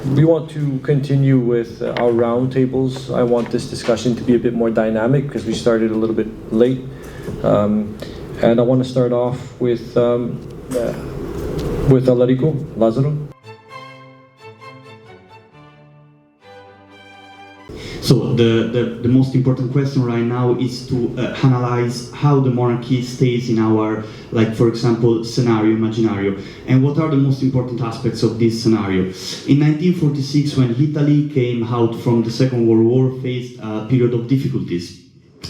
we want to continue with our roundtables. I want this discussion to be a bit more dynamic because we started a little bit late. And I want to start off with Alarico Lazzaro. So the most important question right now is to analyze how the monarchy stays in our, like, for example, scenario. And what are the most important aspects of this scenario? In 1946, when Italy came out from the Second World War, faced a period of difficulties.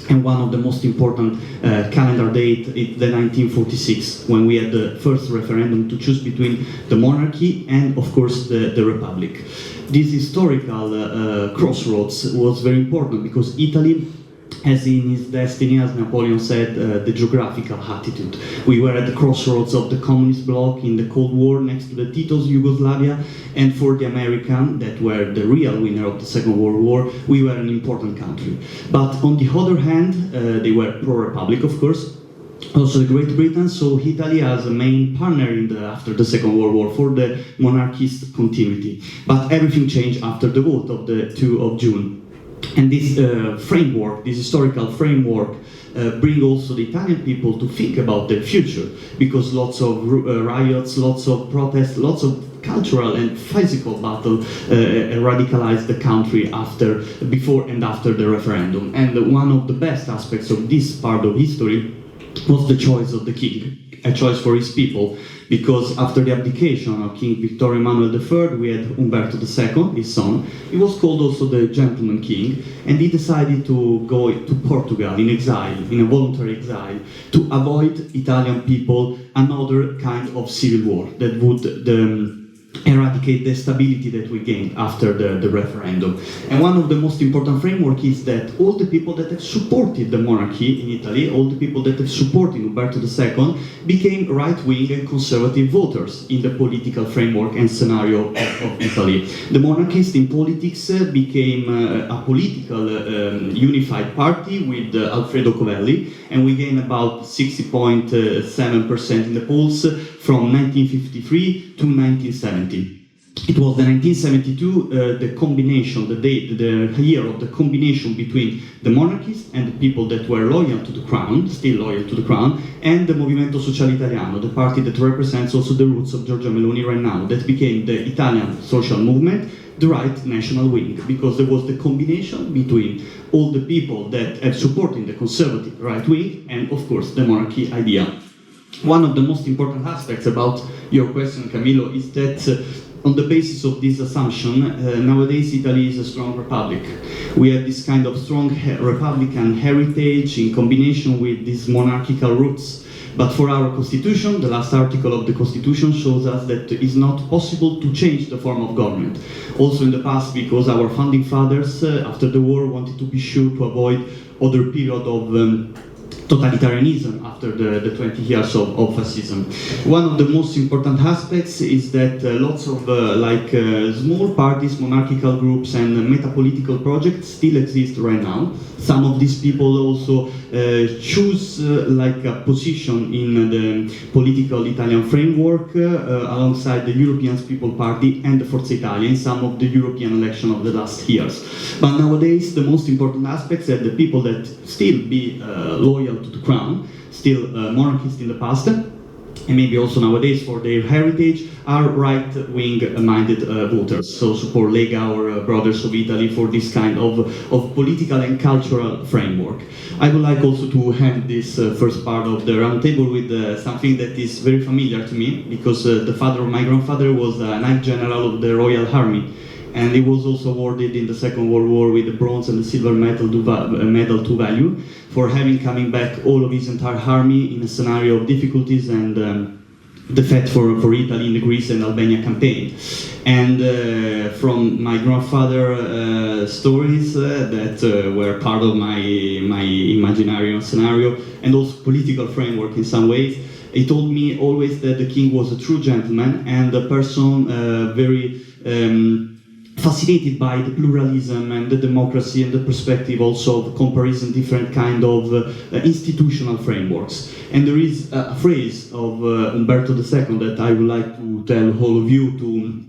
And one of the most important calendar date is the 1946, when we had the first referendum to choose between the monarchy and, of course, the republic. This historical crossroads was very important because Italy, as in his destiny, as Napoleon said, the geographical attitude. We were at the crossroads of the communist bloc in the Cold War next to the Tito's Yugoslavia, and for the American, that were the real winner of the Second World War, we were an important country. But on the other hand, they were pro-republic, of course. Also, Great Britain saw Italy as a main partner after the Second World War for the monarchist continuity. But everything changed after the vote of the 2 of June. And this framework, this historical framework, bring also the Italian people to think about their future, because lots of riots, lots of protests, lots of cultural and physical battle radicalized the country before and after the referendum. And one of the best aspects of this part of history was the choice of the king, a choice for his people, because after the abdication of King Victor Emmanuel III, we had Umberto II, his son. He was called also the gentleman king, and he decided to go to Portugal in exile, in a voluntary exile, to avoid Italian people another kind of civil war that would eradicate the stability that we gained after the referendum. And one of the most important framework is that all the people that have supported the monarchy in Italy, all the people that have supported Umberto II, became right-wing and conservative voters in the political framework and scenario of Italy. The monarchists in politics became a political unified party with Alfredo Covelli, and we gained about 60.7% in the polls from 1953 to 1970. It was the 1972, the combination, the year of the combination between the monarchists and the people that were loyal to the crown, still loyal to the crown, and the Movimento Sociale Italiano, the party that represents also the roots of Giorgia Meloni right now, that became the Italian social movement, the right national wing, because there was the combination between all the people that have supported the conservative right wing and, of course, the monarchy idea. One of the most important aspects about your question, Camillo, is that on the basis of this assumption, nowadays Italy is a strong republic. We have this kind of strong republican heritage in combination with these monarchical roots. But for our constitution, the last article of the constitution shows us that it is not possible to change the form of government. Also in the past, because our founding fathers, after the war, wanted to be sure to avoid other period of totalitarianism after the 20 years of fascism. One of the most important aspects is that lots of small parties, monarchical groups and metapolitical projects still exist right now. Some of these people also choose a position in the political Italian framework alongside the European People Party and the Forza Italia in some of the European election of the last years. But nowadays the most important aspects are the people that still be loyal to the crown, still monarchists in the past, and maybe also nowadays for their heritage, are right-wing minded voters, so support Lega or Brothers of Italy for this kind of political and cultural framework. I would like also to end this first part of the roundtable with something that is very familiar to me, because the father of my grandfather was a Knight General of the Royal Army, and he was also awarded in the Second World War with the bronze and the silver medal to value for having coming back all of his entire army in a scenario of difficulties and defeat for Italy in the Greece and Albania campaign. And from my grandfather stories that were part of my imaginary scenario and also political framework in some ways, he told me always that the king was a true gentleman and a person very fascinated by the pluralism and the democracy and the perspective also of comparison different kind of institutional frameworks. And there is a phrase of Umberto II that I would like to tell all of you to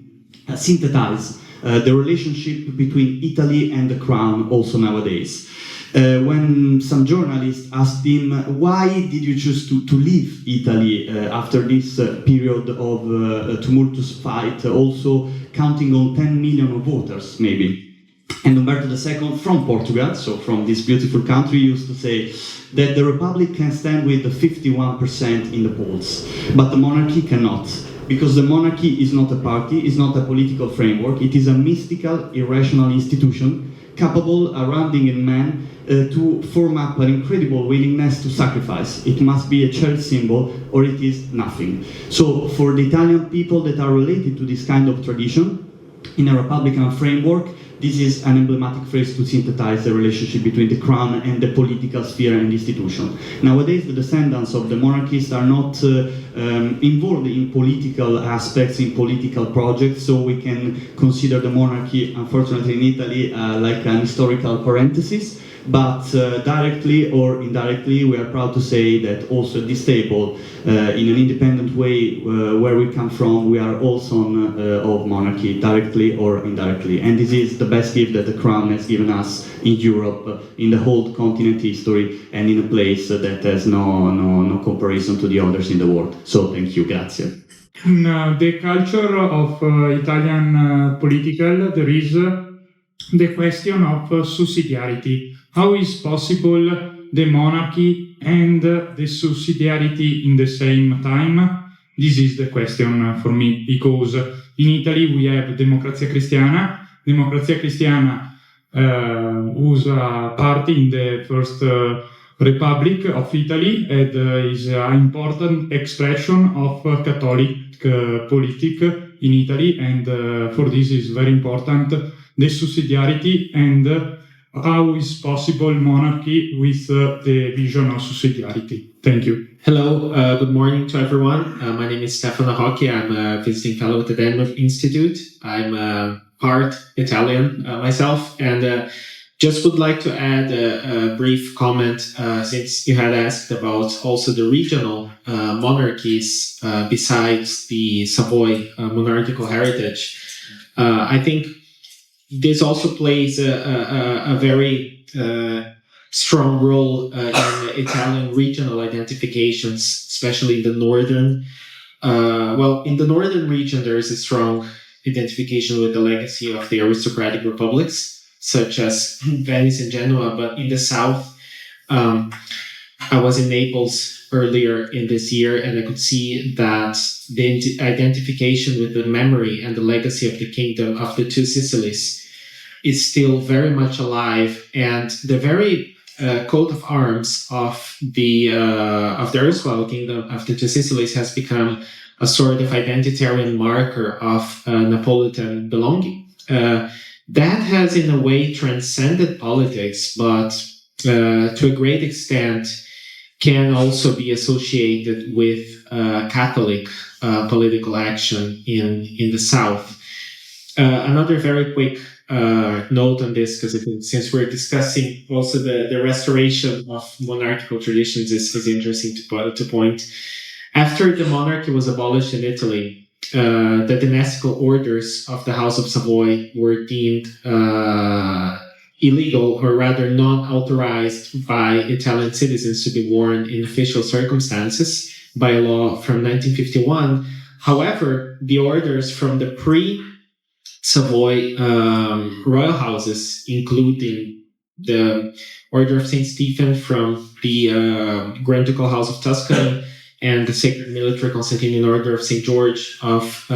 synthesize the relationship between Italy and the crown also nowadays. When some journalists asked him, why did you choose to leave Italy after this period of tumultuous fight, also counting on 10 million of voters, maybe? And Alberto II from Portugal, so from this beautiful country, used to say that the Republic can stand with the 51% in the polls, but the monarchy cannot. Because the monarchy is not a party, is not a political framework, it is a mystical, irrational institution capable of rounding in man to form up an incredible willingness to sacrifice. It must be a church symbol or it is nothing. So for the Italian people that are related to this kind of tradition, in a republican framework, this is an emblematic phrase to synthesize the relationship between the crown and the political sphere and institution. Nowadays, the descendants of the monarchists are not involved in political aspects, in political projects, so we can consider the monarchy, unfortunately in Italy, like an historical parenthesis. But directly or indirectly, we are proud to say that also at this table, in an independent way, where we come from, we are all sons of monarchy, directly or indirectly. And this is the best gift that the crown has given us in Europe, in the whole continent history, and in a place that has no comparison to the others in the world. So thank you, grazie. In the culture of Italian political, there is the question of subsidiarity. How is possible the monarchy and the subsidiarity in the same time? This is the question for me, because in Italy we have Democrazia Cristiana. Democrazia Cristiana was a party in the first Republic of Italy and is an important expression of Catholic politics in Italy, and for this is very important the subsidiarity and how is possible monarchy with the vision of subsidiarity. Thank you. Hello, good morning to everyone. My name is Stefano Arroque. I'm a visiting fellow at the Denmark Institute. I'm part Italian myself, and just would like to add a brief comment since you had asked about also the regional monarchies besides the Savoy monarchical heritage. I think this also plays a very strong role in Italian regional identifications, especially in the northern. In the northern region, there is a strong identification with the legacy of the aristocratic republics, such as Venice and Genoa. But in the south, I was in Naples earlier in this year, and I could see that the identification with the memory and the legacy of the kingdom of the two Sicilies is still very much alive, and the very coat of arms of the erstwhile kingdom of the two Sicilies has become a sort of identitarian marker of Neapolitan belonging. That has in a way transcended politics, but to a great extent can also be associated with Catholic political action in the South. Another very quick note on this, because since we're discussing also the restoration of monarchical traditions is interesting to point. After the monarchy was abolished in Italy, the dynastical orders of the House of Savoy were deemed illegal, or rather not authorized by Italian citizens to be worn in official circumstances by a law from 1951. However, the orders from the pre-Savoy royal houses, including the Order of St. Stephen from the Grand Ducal House of Tuscany and the Sacred Military Constantinian Order of St. George of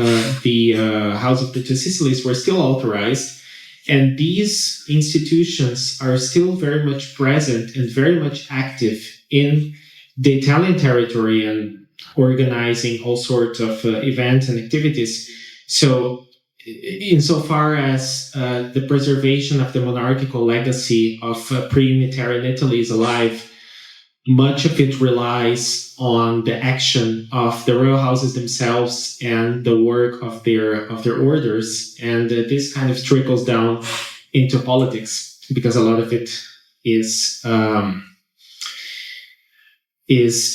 the House of the Two Sicilies were still authorized. And these institutions are still very much present and very much active in the Italian territory and organizing all sorts of events and activities. So insofar as the preservation of the monarchical legacy of pre-Unitarian Italy is alive, much of it relies on the action of the royal houses themselves and the work of their orders, and this kind of trickles down into politics because a lot of it is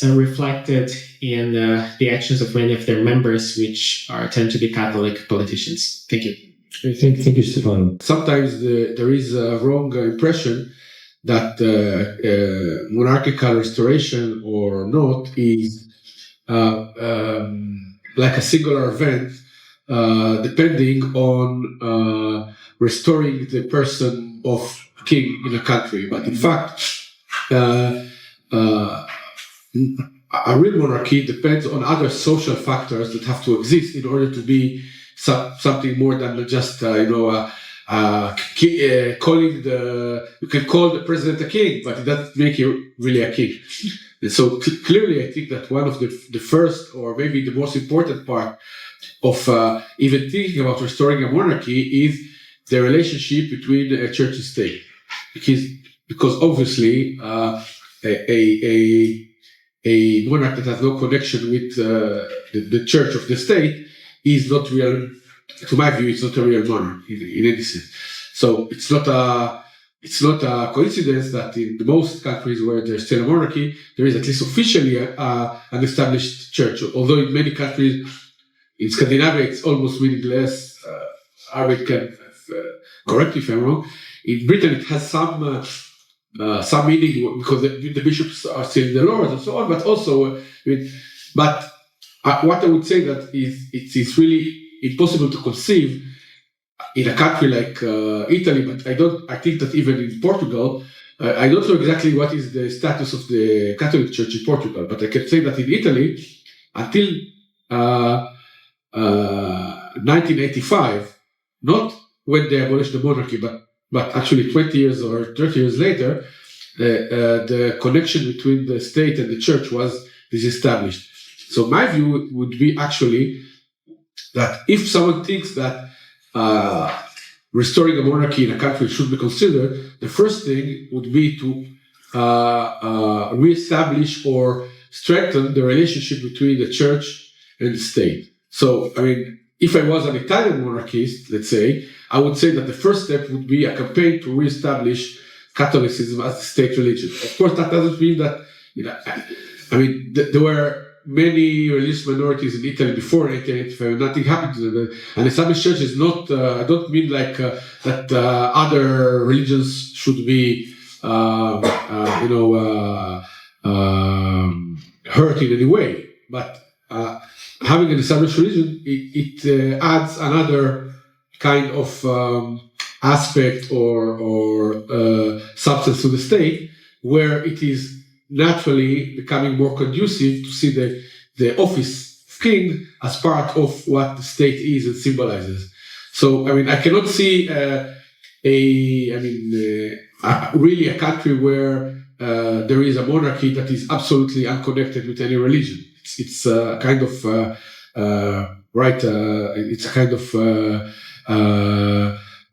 reflected in the actions of many of their members, which tend to be Catholic politicians. Thank you. Thank you, Stefano. Sometimes there is a wrong impression that monarchical restoration or not is like a singular event, depending on restoring the person of king in a country. But in fact, a real monarchy depends on other social factors that have to exist in order to be something more than just calling you can call the president a king, but it doesn't make you really a king. And so clearly, I think that one of the first, or maybe the most important part of even thinking about restoring a monarchy is the relationship between church and state, because obviously a monarch that has no connection with the church of the state is not real. To my view, it's not a real monarch in any sense. So it's not a coincidence that in the most countries where there's still a monarchy, there is at least officially an established church. Although in many countries, in Scandinavia, it's almost meaningless. Arvid can correct me if I'm wrong. In Britain, it has some meaning because the bishops are still the lords and so on. But also, what I would say that it's really impossible to conceive in a country like Italy, but I think that even in Portugal, I don't know exactly what is the status of the Catholic Church in Portugal, but I can say that in Italy, until 1985, not when they abolished the monarchy, but actually 20 years or 30 years later, the connection between the state and the church was disestablished. So my view would be actually that if someone thinks that restoring a monarchy in a country should be considered, the first thing would be to reestablish or strengthen the relationship between the church and the state. So, I mean, if I was an Italian monarchist, let's say, I would say that the first step would be a campaign to reestablish Catholicism as the state religion. Of course, that doesn't mean that, there were many religious minorities in Italy before 1885. Nothing happened to them. An established church is not. I don't mean like that. Other religions should be, hurt in any way. But having an established religion, it adds another kind of aspect or substance to the state, where it is naturally becoming more conducive to see the office of king as part of what the state is and symbolizes. So, I mean, I cannot see really a country where there is a monarchy that is absolutely unconnected with any religion. It's a kind of it's a kind of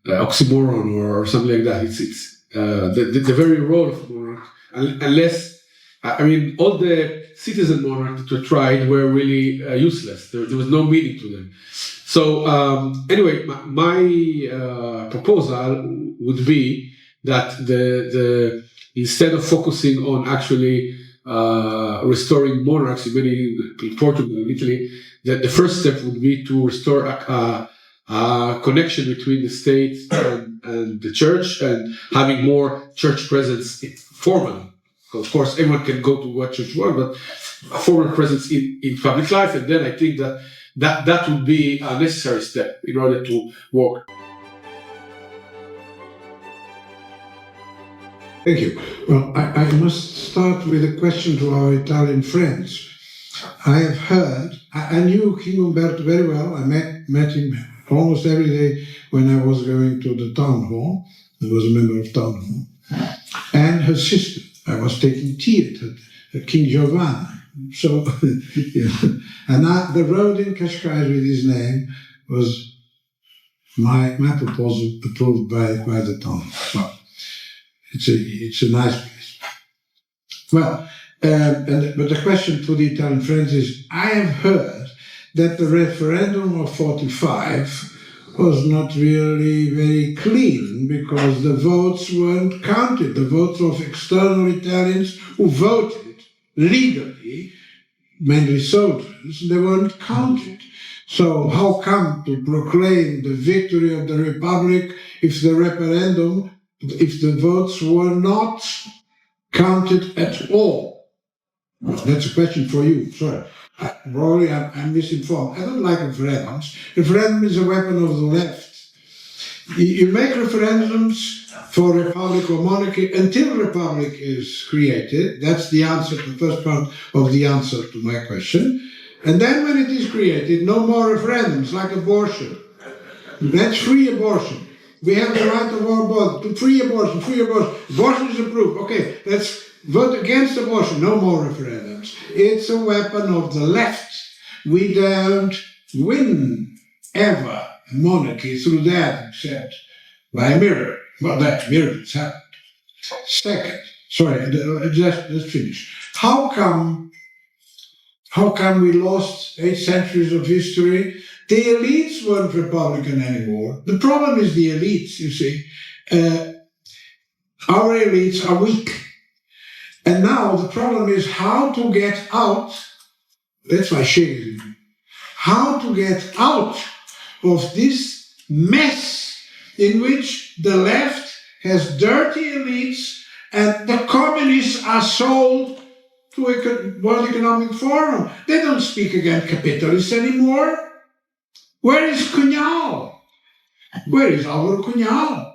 oxymoron or something like that. It's the very role of monarch, unless. All the citizen monarchs that were tried were really useless. There was no meaning to them. So anyway, my proposal would be that the instead of focusing on actually restoring monarchs in Portugal and Italy, that the first step would be to restore a connection between the state and the church, and having more church presence formally. Of course, everyone can go to what church wants, but a formal presence in public life, and then I think that would be a necessary step in order to work. Thank you. Well, I must start with a question to our Italian friends. I have heard, I knew King Umberto very well. I met him almost every day when I was going to the town hall. I was a member of town hall. And her sister. I was taking tea at King Giovanni. So, and the road in Cascais with his name was my proposal approved by the town. Well, it's a nice place. Well, but the question to the Italian friends is, I have heard that the referendum of 45 was not really very clean because the votes weren't counted. The votes of external Italians who voted legally, mainly soldiers, they weren't counted. So how come to proclaim the victory of the Republic if the referendum, if the votes were not counted at all? Well, that's a question for you. Sorry. Probably I'm misinformed. I don't like referendums. Referendum is a weapon of the left. You make referendums for republic or monarchy until republic is created. That's the answer, the first part of the answer to my question. And then when it is created, no more referendums, like abortion. That's free abortion. We have the right of our body to free abortion, free abortion. Abortion is approved. Okay, let's vote against abortion. No more referendums. It's a weapon of the left. We don't win ever monarchy through that, except by a miracle. Well, that miracle has happened. Second, sorry, just finish. How come we lost 8 centuries of history? The elites weren't Republican anymore. The problem is the elites, you see. Our elites are weak. And now the problem is how to get out, that's why Shakespeare, how to get out of this mess in which the left has dirty elites and the communists are sold to a World Economic Forum. They don't speak against capitalists anymore. Where is Cunhal? Where is Álvaro Cunhal?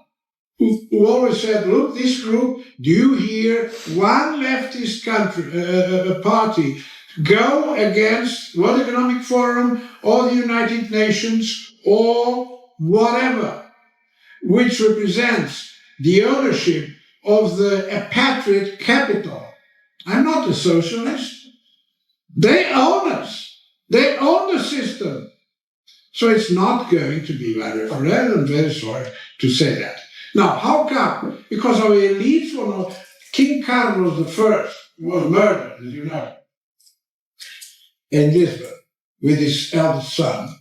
Who always said, look, this group, do you hear one leftist party go against World Economic Forum or the United Nations or whatever, which represents the ownership of the expatriate capital? I'm not a socialist. They own us. They own the system. So it's not going to be by referendum. I'm very sorry to say that. Now, how come? Because our elites were not. King Carlos I was murdered, as you know, in Lisbon with his eldest son.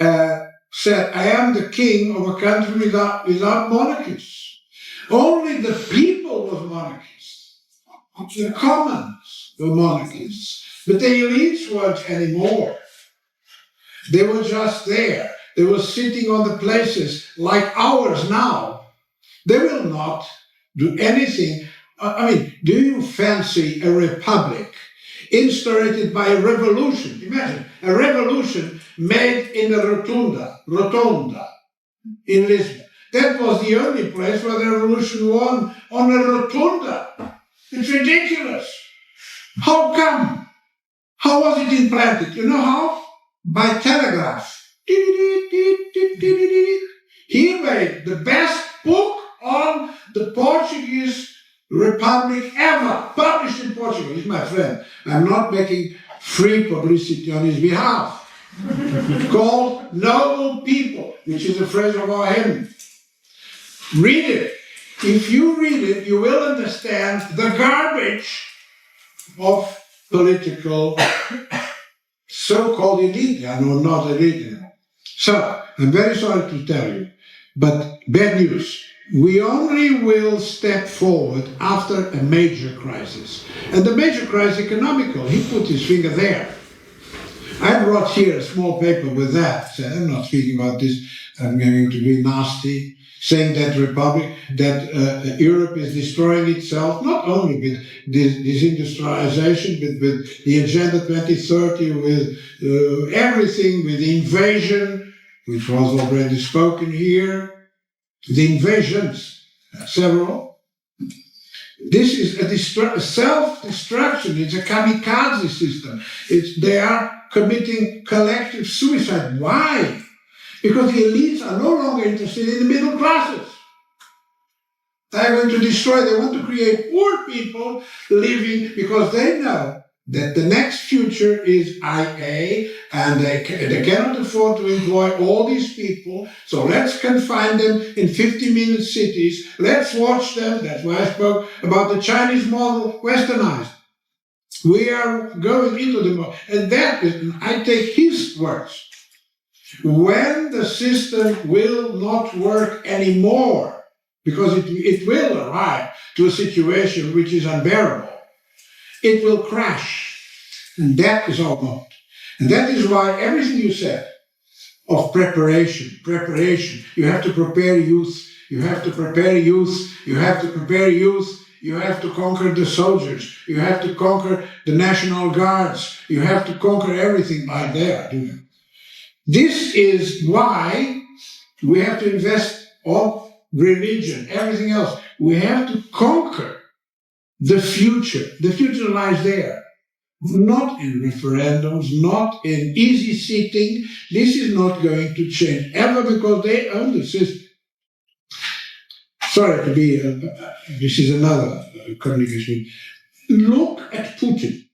Said, I am the king of a country without monarchies. Only the people were monarchies. The commons were monarchies. But the elites weren't anymore. They were just there. They were sitting on the places like ours now. They will not do anything. I mean, do you fancy a republic instaurated by a revolution? Imagine, a revolution made in a rotunda in Lisbon. That was the only place where the revolution won, on a rotunda. It's ridiculous. How come? How was it implanted? You know how? By telegraph. He made the best book on the Portuguese Republic ever, published in Portugal. He's my friend. I'm not making free publicity on his behalf. Called Noble People, which is a phrase of our hymn. Read it. If you read it, you will understand the garbage of political so-called elite. I know not elite. So, I'm very sorry to tell you, but bad news. We only will step forward after a major crisis. And the major crisis, economical, he put his finger there. I brought here a small paper with that. So I'm not speaking about this, I'm going to be nasty, saying that Europe is destroying itself, not only with this industrialization, but with the Agenda 2030, with everything, with the invasion, which was already spoken here, the invasions, several. This is a self-destruction, it's a kamikaze system. They are committing collective suicide. Why? Because the elites are no longer interested in the middle classes. They're going to destroy, they want to create poor people living, because they know that the next future is IA, and they cannot afford to employ all these people, so let's confine them in 50-minute cities, let's watch them. That's why I spoke about the Chinese model westernized. We are going into the model, and that is, I take his words, when the system will not work anymore, because it will arrive to a situation which is unbearable, it will crash. And that is our moment. And that is why everything you said of preparation, you have to prepare youth, you have to prepare youth, you have to prepare youth, you have to conquer the soldiers, you have to conquer the National Guards, you have to conquer everything by there. This is why we have to invest all religion, everything else. We have to conquer the future. The future lies there. Not in referendums, not in easy seating. This is not going to change ever because they own the system. Sorry to be, this is another communication. Look at Putin.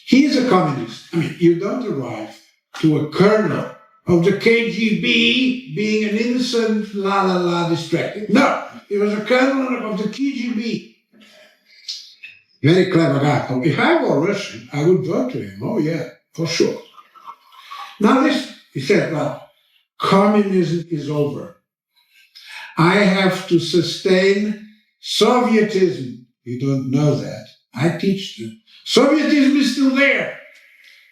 He is a communist. I mean, you don't arrive to a colonel of the KGB being an innocent distracted. No, he was a colonel of the KGB. Very clever guy. If I were Russian, I would vote to him. Oh yeah, for sure. Now this, he said, well, communism is over. I have to sustain Sovietism. You don't know that. I teach them. Sovietism is still there,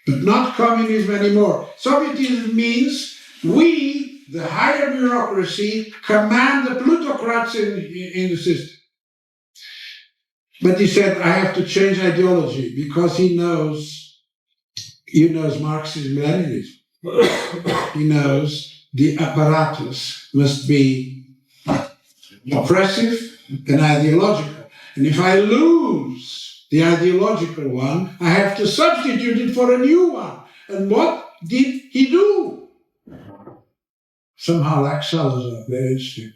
but not communism anymore. Sovietism means we, the higher bureaucracy, command the plutocrats in the system. But he said, I have to change ideology because he knows Marxism-Leninism. He knows the apparatus must be oppressive and ideological. And if I lose the ideological one, I have to substitute it for a new one. And what did he do? Somehow like Salazar, very interesting.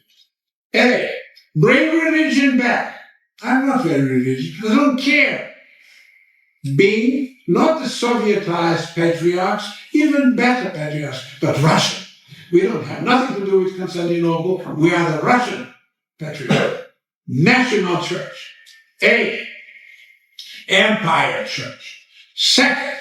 Hey, bring religion back. I'm not very religious. I don't care. Being not the Sovietized patriarchs, even better patriarchs, but Russian. We don't have nothing to do with Constantinople. We are the Russian patriarch. National church. A. Empire church. Second,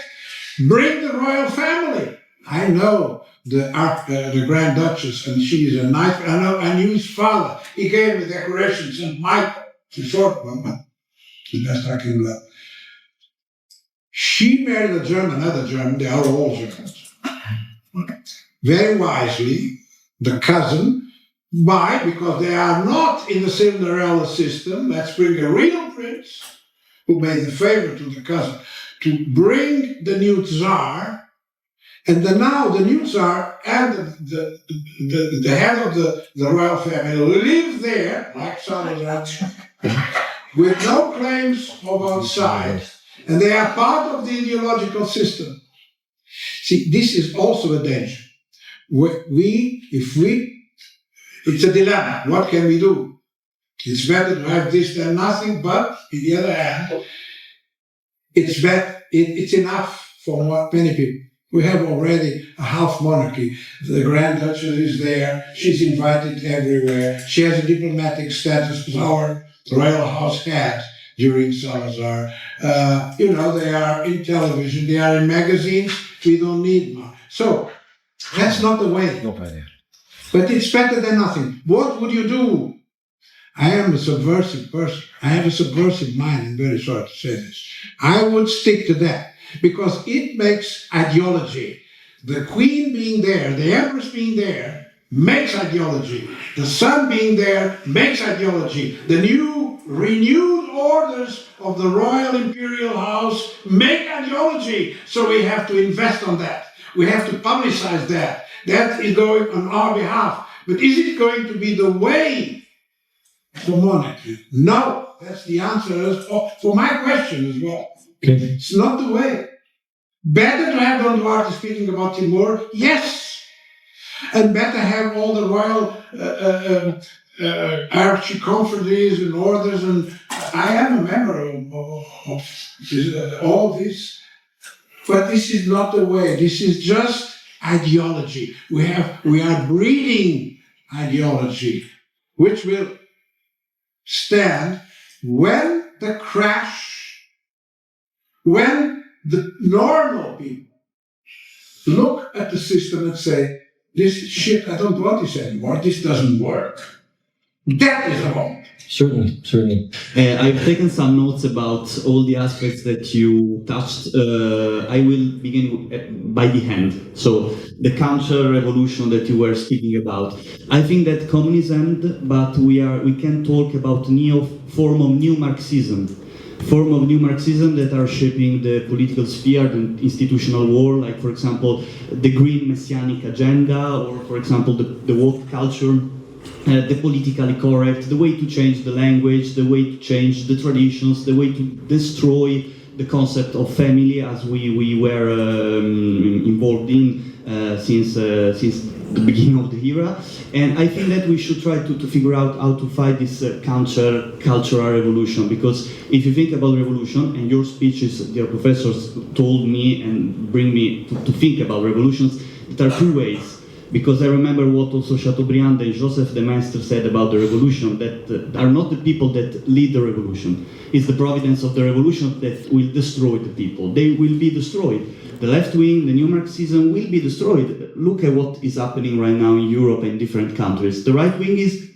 bring the royal family. I know the Grand Duchess, and she is a nice. I knew his father. He gave me decorations, St. Michael. It's a short one, but the best I can love. She married a German, another German, they are all Germans. Very wisely, the cousin, why? Because they are not in the Cinderella system. Let's bring a real prince who made the favor to the cousin to bring the new Tsar, and now the new Tsar and the head of the royal family live there, like Salazar, with no claims of outside, and they are part of the ideological system. See, this is also a danger. It's a dilemma. What can we do? It's better to have this than nothing, but on the other hand, it's enough for many people. We have already a half monarchy. The Grand Duchess is there. She's invited everywhere. She has a diplomatic status our royal house had during Salazar. They are in television. They are in magazines. We don't need more. So that's not the way. But it's better than nothing. What would you do? I am a subversive person. I have a subversive mind. I'm very sorry to say this. I would stick to that because it makes ideology. The queen being there, the empress being there, makes ideology. The son being there makes ideology. The new renewed orders of the royal imperial house make ideology. So we have to invest on that. We have to publicize that. That is going on our behalf. But is it going to be the way for monarchy? No. That's the answer for my question as well. Okay. It's not the way. Better to have Don Duarte speaking about Timor, yes. And better have all the royal archconferences and orders. And I am a member of all this. But this is not the way. This is just ideology. We are breeding ideology, which will stand when the crash, when the normal people look at the system and say, this shit, I don't want this anymore, this doesn't work. That is a hope. Certainly, certainly. I've taken some notes about all the aspects that you touched. I will begin by the end. So, the counter-revolution that you were speaking about. I think that communism, but we can talk about form of new Marxism that are shaping the political sphere and institutional war, like, for example, the green messianic agenda, or, for example, the woke culture. The politically correct, the way to change the language, the way to change the traditions, the way to destroy the concept of family as we were involved in since the beginning of the era. And I think that we should try to figure out how to fight this counter-cultural revolution, because if you think about revolution, and your speeches, dear professors, told me and bring me to think about revolutions, there are two ways. Because I remember what also Chateaubriand and Joseph de Maistre said about the revolution, that are not the people that lead the revolution. It's the providence of the revolution that will destroy the people. They will be destroyed. The left wing, the new Marxism will be destroyed. Look at what is happening right now in Europe and different countries. The right wing is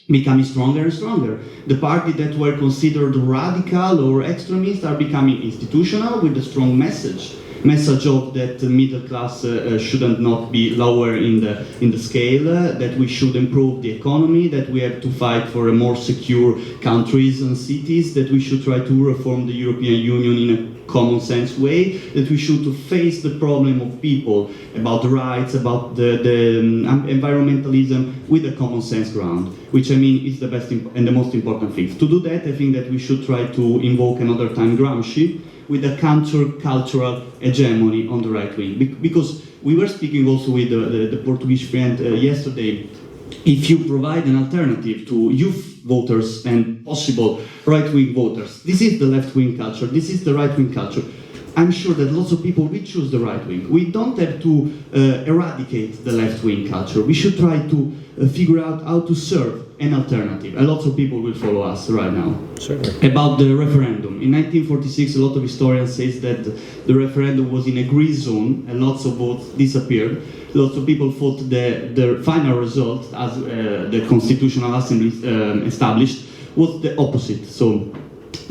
becoming stronger and stronger. The parties that were considered radical or extremist are becoming institutional with a strong message of that the middle class shouldn't not be lower in the scale, that we should improve the economy, that we have to fight for a more secure countries and cities, that we should try to reform the European Union in a common sense way, that we should face the problem of people about the rights, about the environmentalism with a common sense ground, which I mean is the best and the most important thing. To do that, I think that we should try to invoke another time Gramsci, with a counter-cultural hegemony on the right wing. Because we were speaking also with the Portuguese friend yesterday, if you provide an alternative to youth voters and possible right-wing voters, this is the left-wing culture, this is the right-wing culture, I'm sure that lots of people will choose the right wing. We don't have to eradicate the left-wing culture. We should try to figure out how to serve an alternative. And lots of people will follow us right now. Certainly. About the referendum. In 1946, a lot of historians say that the referendum was in a gray zone and lots of votes disappeared. Lots of people thought the final result, as the Constitutional Assembly established, was the opposite. So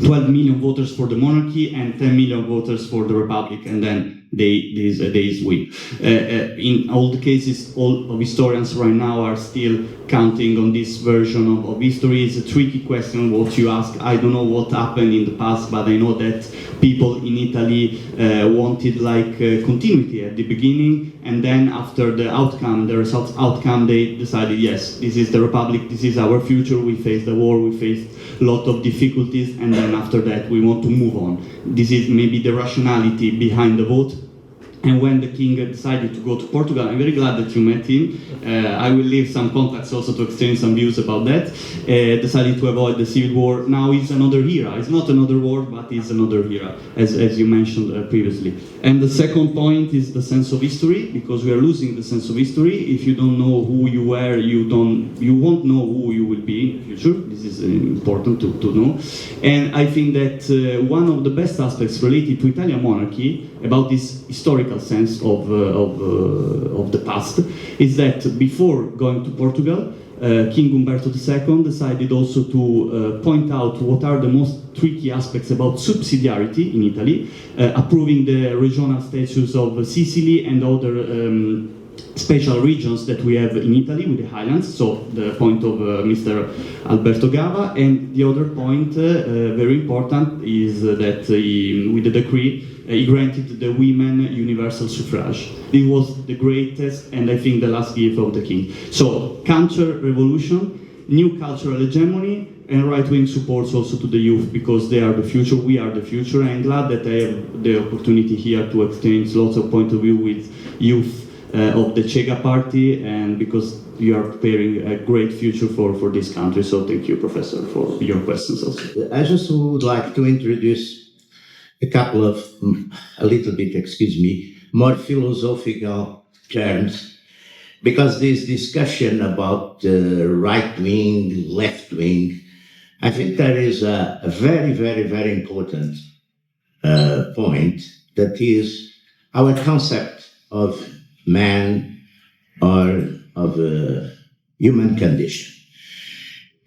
12 million voters for the monarchy and 10 million voters for the republic, and then they win. In all the cases, all of historians right now are still counting on this version of history. It's a tricky question what you ask. I don't know what happened in the past, but I know that people in Italy wanted like continuity at the beginning, and then after the results outcome, they decided, yes, this is the republic, this is our future, we faced the war, we faced a lot of difficulties, and then after that we want to move on. This is maybe the rationality behind the vote. And when the king decided to go to Portugal, I'm very glad that you met him. I will leave some contacts also to exchange some views about that. Decided to avoid the civil war. Now it's another era. It's not another war, but it's another era, as you mentioned previously. And the second point is the sense of history, because we are losing the sense of history. If you don't know who you were, you won't know who you will be in the future. This is important to know. And I think that one of the best aspects related to Italian monarchy about this historical sense of the past is that before going to Portugal, King Umberto II decided also to point out what are the most tricky aspects about subsidiarity in Italy, approving the regional status of Sicily and other special regions that we have in Italy with the highlands, so the point of Mr. Alberto Gava, and the other point, very important, is that with the decree, he granted the women universal suffrage. It was the greatest and I think the last gift of the king. So, counter-revolution, new cultural hegemony, and right-wing supports also to the youth, because they are the future, we are the future. I'm glad that I have the opportunity here to exchange lots of point of view with youth of the Chega party, and because you are preparing a great future for this country. So thank you, Professor, for your questions also. I just would like to introduce a couple of, more philosophical terms, because this discussion about right wing, left wing, I think there is a very, very, very important point, that is our concept of man or of human condition.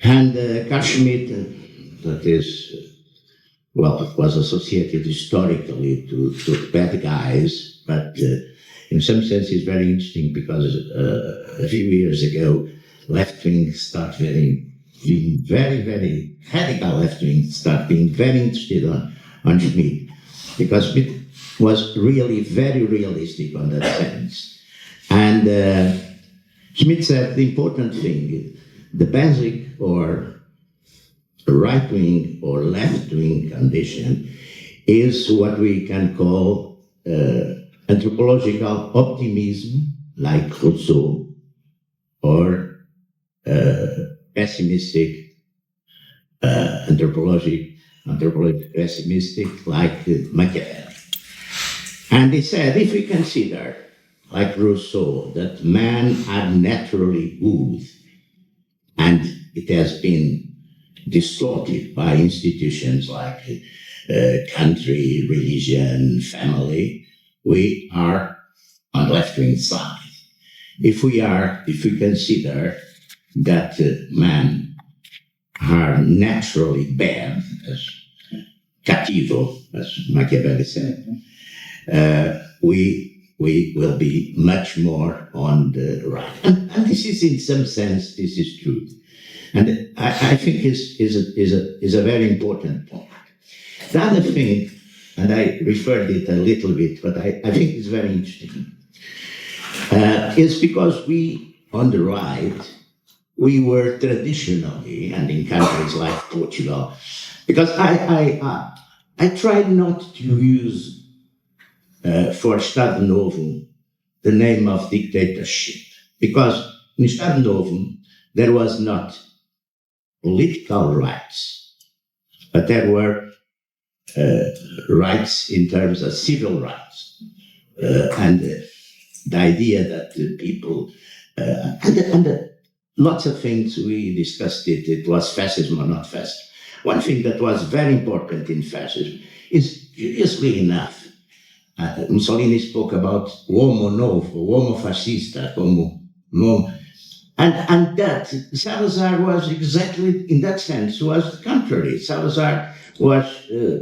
And Carl Schmitt, that is, well, it was associated historically to bad guys, but in some sense it's very interesting because a few years ago, left-wing started being very radical left-wing started being very interested on Schmitt, because Schmitt was really very realistic on that sense. And Schmitt said the important thing, the basic or right-wing or left-wing condition is what we can call anthropological optimism, like Rousseau, or pessimistic anthropology pessimistic, like Machiavelli. And he said, if we consider, like Rousseau, that man are naturally good, and it has been distorted by institutions like country, religion, family, we are on the left-wing side. If we consider that men are naturally bad, as cattivo, as Machiavelli said, we will be much more on the right. And this is, in some sense, this is true. And I think is a very important point. The other thing, and I referred it a little bit, but I think it's very interesting, is because we, on the right, we were traditionally, and in countries like Portugal, because I tried not to use for Estado Novo the name of dictatorship, because in Estado Novo there was not political rights, but there were rights in terms of civil rights, and the idea that the people and lots of things we discussed it was fascism or not fascism. One thing that was very important in fascism is, curiously enough, Mussolini spoke about uomo novo, uomo fascista, and that Salazar was exactly, in that sense, was the contrary. Salazar was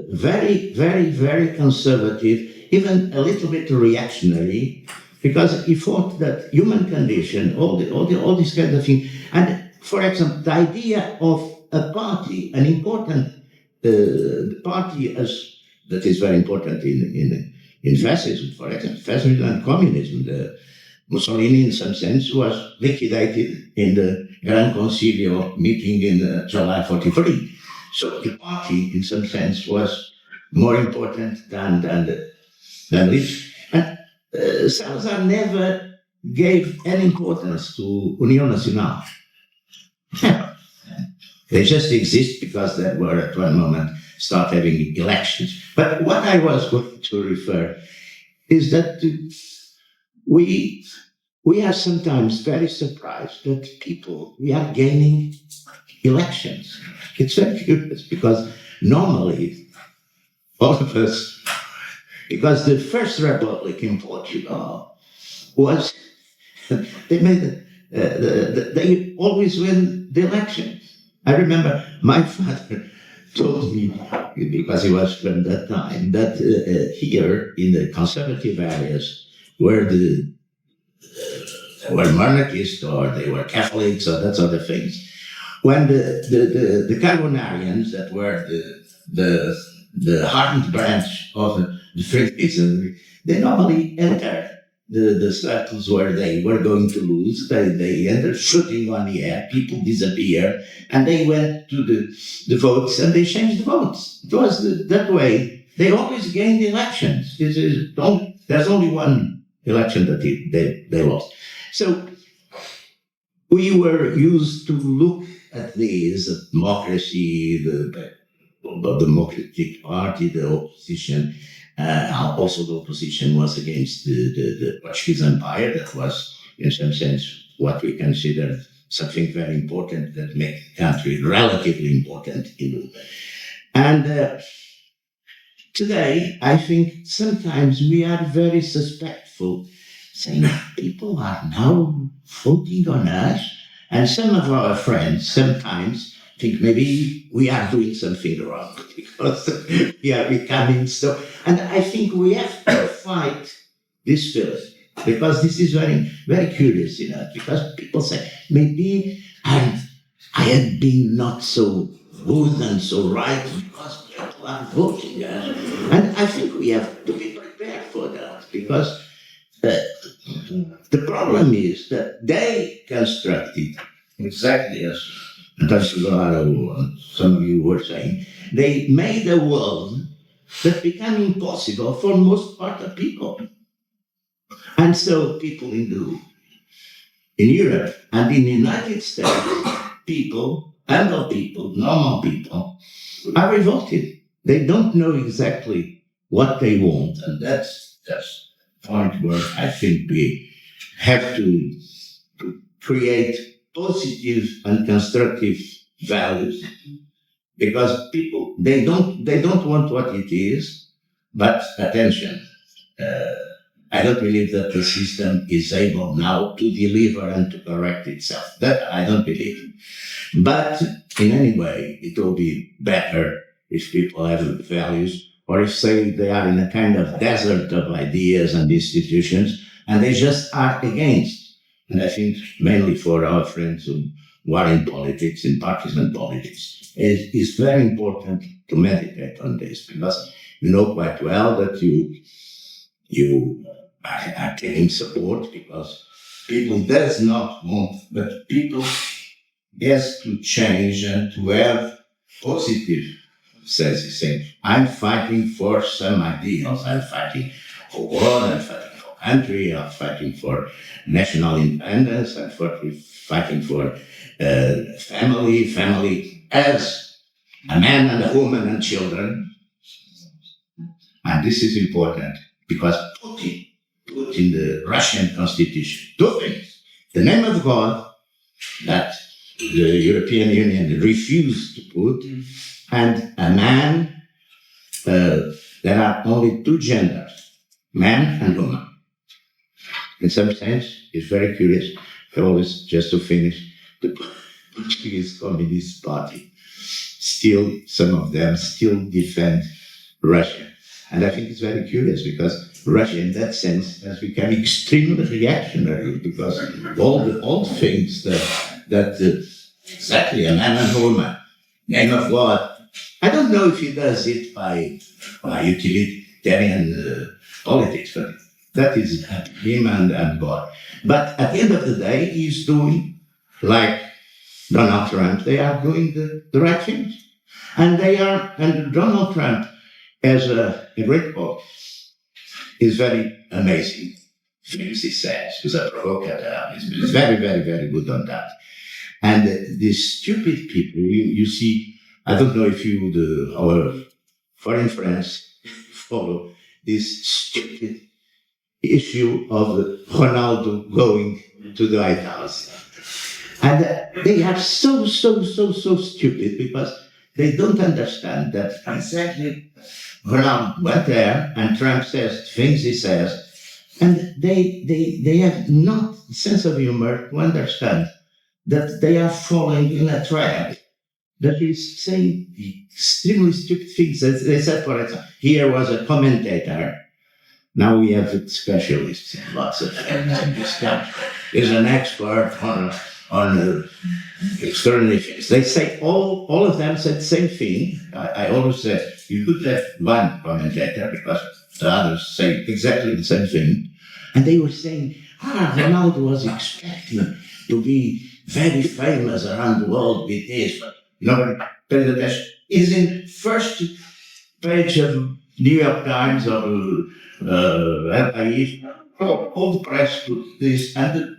very conservative, even a little bit reactionary, because he thought that human condition, all these kind of things, and for example, the idea of a party, an important party as that is very important in fascism, for example, fascism and communism. Mussolini, in some sense, was liquidated in the Gran Concilio meeting in July 43. So the party, in some sense, was more important than this. And Salazar never gave any importance to União Nacional. They just exist because they were at one moment start having elections. But what I was going to refer is that we are sometimes very surprised that we are gaining elections. It's very curious because normally all of us, because the First Republic in Portugal was, they always win the elections. I remember my father told me, because he was from that time, that here in the conservative areas where were monarchists or they were Catholics or that sort of things, when the Carbonarians, that were the hardened branch of the Freemasonry, they normally enter the circles where they were going to lose. They ended shooting on the air, people disappear, and they went to the votes and they changed the votes. It was that way. They always gained elections. There's only one election that they lost. So we were used to look at these, democracy, the Democratic Party, the opposition. Also, the opposition was against the Portuguese Empire. That was, in some sense, what we consider something very important that made the country relatively important. And today, I think sometimes we are very suspectful, saying people are now voting on us, And some of our friends sometimes think maybe we are doing something wrong because we are becoming so. And I think we have to fight this feeling because this is very, very curious, because people say maybe I had been not so good and so right because people are voting. And I think we have to be prepared for that because the problem is that they constructed exactly as António Lara, some of you were saying, they made a world that became impossible for most part of people. And so people in Europe and in the United States, people, humble people, normal people, are revolted. They don't know exactly what they want, and that's the point where I think we have to create positive and constructive values, because people they don't want what it is, but attention. I don't believe that the system is able now to deliver and to correct itself. That I don't believe. But in any way, it will be better if people have values, or if, say, they are in a kind of desert of ideas and institutions, and they just are against. And I think mainly for our friends who are in politics, in partisan politics, it's very important to meditate on this, because you know quite well that you are getting support because people does not want, but people has to change and to have positive, says he saying, I'm fighting for some ideals, I'm fighting for war, I'm fighting for country, I'm fighting for national independence, I'm fighting for family as a man and a woman and children. And this is important because put in the Russian constitution two things: the name of God that the European Union refused to put, and a man. There are only two genders, man and woman. In some sense, it's very curious. Always, just to finish, the Portuguese Communist Party, still, some of them still defend Russia. And I think it's very curious because Russia, in that sense, has become extremely reactionary because all the old things that exactly a man and a woman, name of God. I don't know if he does it by utilitarian politics, but that is him and God. But at the end of the day, he's doing, like Donald Trump, they are doing the right things. And Donald Trump, as a great poet, is very amazing. Things he says, he's a provocateur, he's very, very, very good on that. And these stupid people, you see, I don't know if our foreign friends follow this stupid issue of Ronaldo going to the White House. And they are so stupid because they don't understand that exactly Ronaldo went there and Trump says things he says, and they have not sense of humor to understand that they are falling in a trap that is saying extremely stupid things. They said, for example, here was a commentator. Now we have specialists in lots of things in this country. Is an expert on extraordinary things. They say all of them said the same thing. I always say you could have one commentator because the others say exactly the same thing. And they were saying, Ronaldo was expecting to be very famous around the world with this, but Bangladesh is in first page of New York Times or El País. All the press put this, and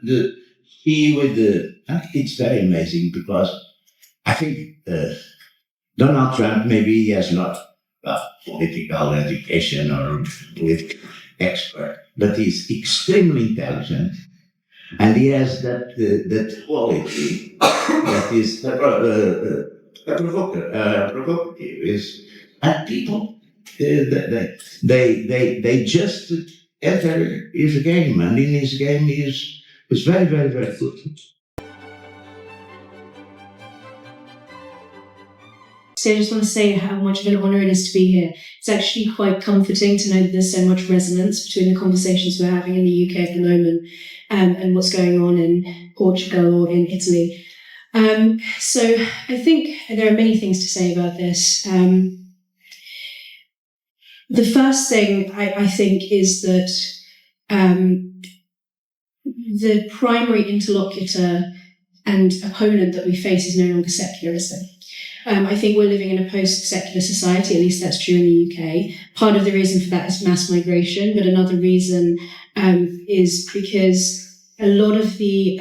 it's very amazing because I think Donald Trump, maybe he has not political education or political expert, but he's extremely intelligent. And he has that quality that is provocative. And people, they just enter his game, and in his game is very, very, very good. I just want to say how much of an honour it is to be here. It's actually quite comforting to know that there's so much resonance between the conversations we're having in the UK at the moment and what's going on in Portugal or in Italy. So I think there are many things to say about this. The first thing I think is that the primary interlocutor and opponent that we face is no longer secularism. I think we're living in a post-secular society, at least that's true in the UK. Part of the reason for that is mass migration, but another reason is because a lot of the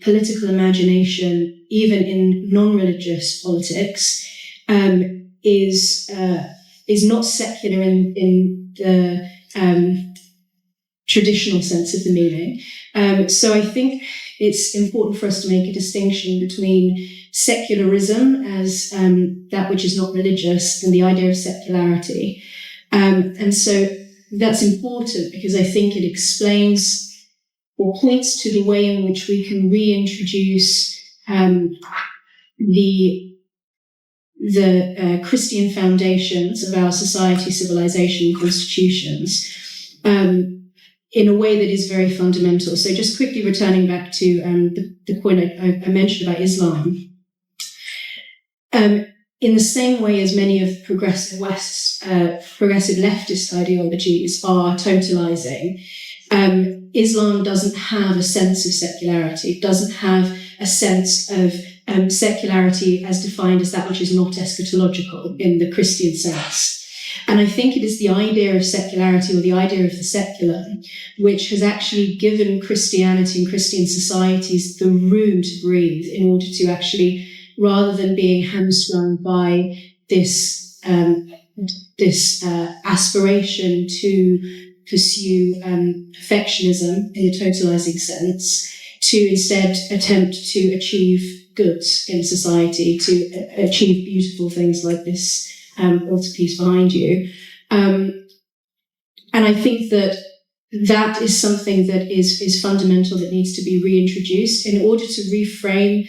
political imagination, even in non-religious politics, is not secular in the traditional sense of the meaning. So I think it's important for us to make a distinction between secularism as that which is not religious and the idea of secularity. And so that's important because I think it explains or points to the way in which we can reintroduce the Christian foundations of our society, civilization, and constitutions in a way that is very fundamental. So just quickly returning back to the point I mentioned about Islam. In the same way as many of progressive leftist ideologies are totalizing, Islam doesn't have a sense of secularity. It doesn't have a sense of secularity as defined as that which is not eschatological in the Christian sense. And I think it is the idea of secularity or the idea of the secular which has actually given Christianity and Christian societies the room to breathe in order to actually, rather than being hamstrung by this aspiration to pursue perfectionism in a totalizing sense, to instead attempt to achieve goods in society, to achieve beautiful things like this altarpiece behind you. And I think that is something that is fundamental, that needs to be reintroduced in order to reframe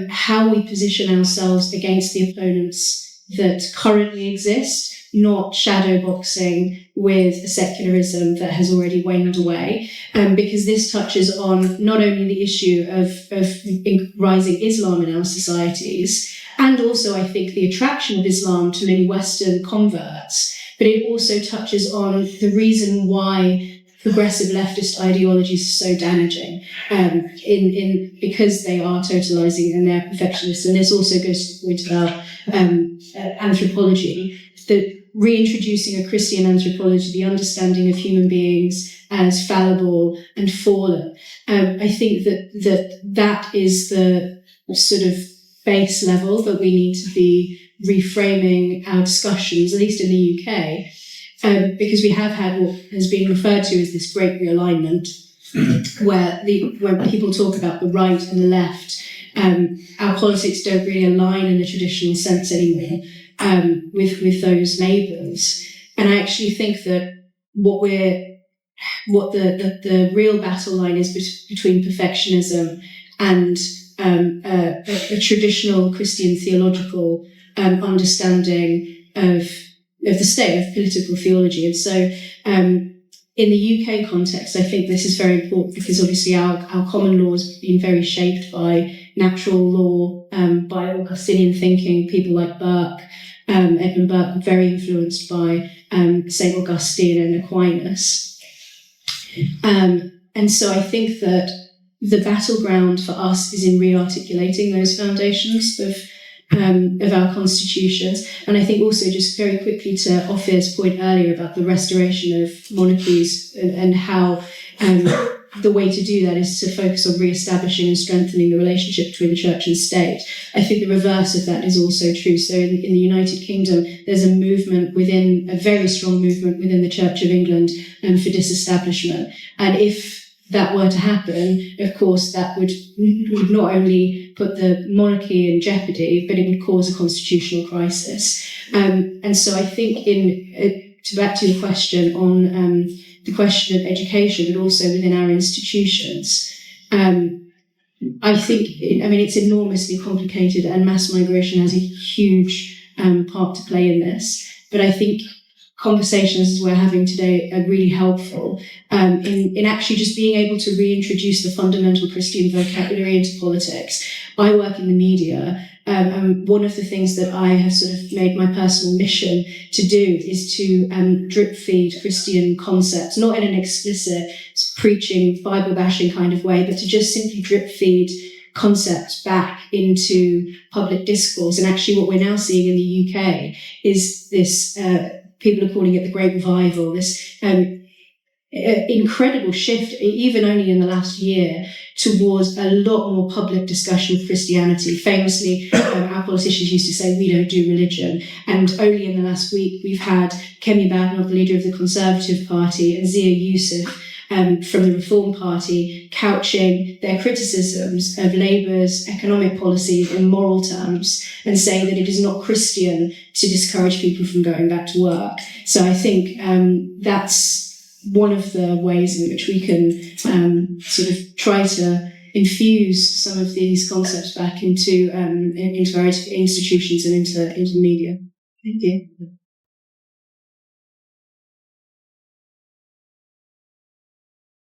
how we position ourselves against the opponents that currently exist, not shadowboxing with a secularism that has already waned away, because this touches on not only the issue of rising Islam in our societies, and also I think the attraction of Islam to many Western converts, but it also touches on the reason why progressive leftist ideologies are so damaging, because they are totalizing and they're perfectionists. And this also goes to the point about anthropology, that reintroducing a Christian anthropology, the understanding of human beings as fallible and fallen. I think that is the sort of base level that we need to be reframing our discussions, at least in the UK, because we have had what has been referred to as this great realignment, where when people talk about the right and the left, our politics don't really align in a traditional sense anymore with those labels. And I actually think that what the real battle line is between perfectionism and a traditional Christian theological understanding of the state, of political theology. And so in the UK context, I think this is very important because obviously our common law has been very shaped by natural law, by Augustinian thinking, people like Burke, Edmund Burke, very influenced by St. Augustine and Aquinas. And so I think that the battleground for us is in re-articulating those foundations of our constitutions. And I think also, just very quickly to Ofir's point earlier about the restoration of monarchies and how the way to do that is to focus on re-establishing and strengthening the relationship between the church and state. I think the reverse of that is also true. So in the United Kingdom, there's a very strong movement within the Church of England for disestablishment. And if that were to happen, of course, that would not only put the monarchy in jeopardy, but it would cause a constitutional crisis. And so I think back to your question on the question of education, but also within our institutions, I think, it's enormously complicated, and mass migration has a huge part to play in this. But I think conversations as we're having today are really helpful in actually just being able to reintroduce the fundamental Christian vocabulary into politics. I work in the media, and one of the things that I have sort of made my personal mission to do is to drip feed Christian concepts, not in an explicit preaching, Bible bashing kind of way, but to just simply drip feed concepts back into public discourse. And actually what we're now seeing in the UK is this, people are calling it the Great Revival, this incredible shift, even only in the last year, towards a lot more public discussion of Christianity. Famously, our politicians used to say, we don't do religion. And only in the last week, we've had Kemi Badenoch, the leader of the Conservative Party, and Zia Youssef from the Reform Party, couching their criticisms of Labour's economic policy in moral terms and saying that it is not Christian to discourage people from going back to work. So I think that's one of the ways in which we can sort of try to infuse some of these concepts back into our institutions and into media. Thank you.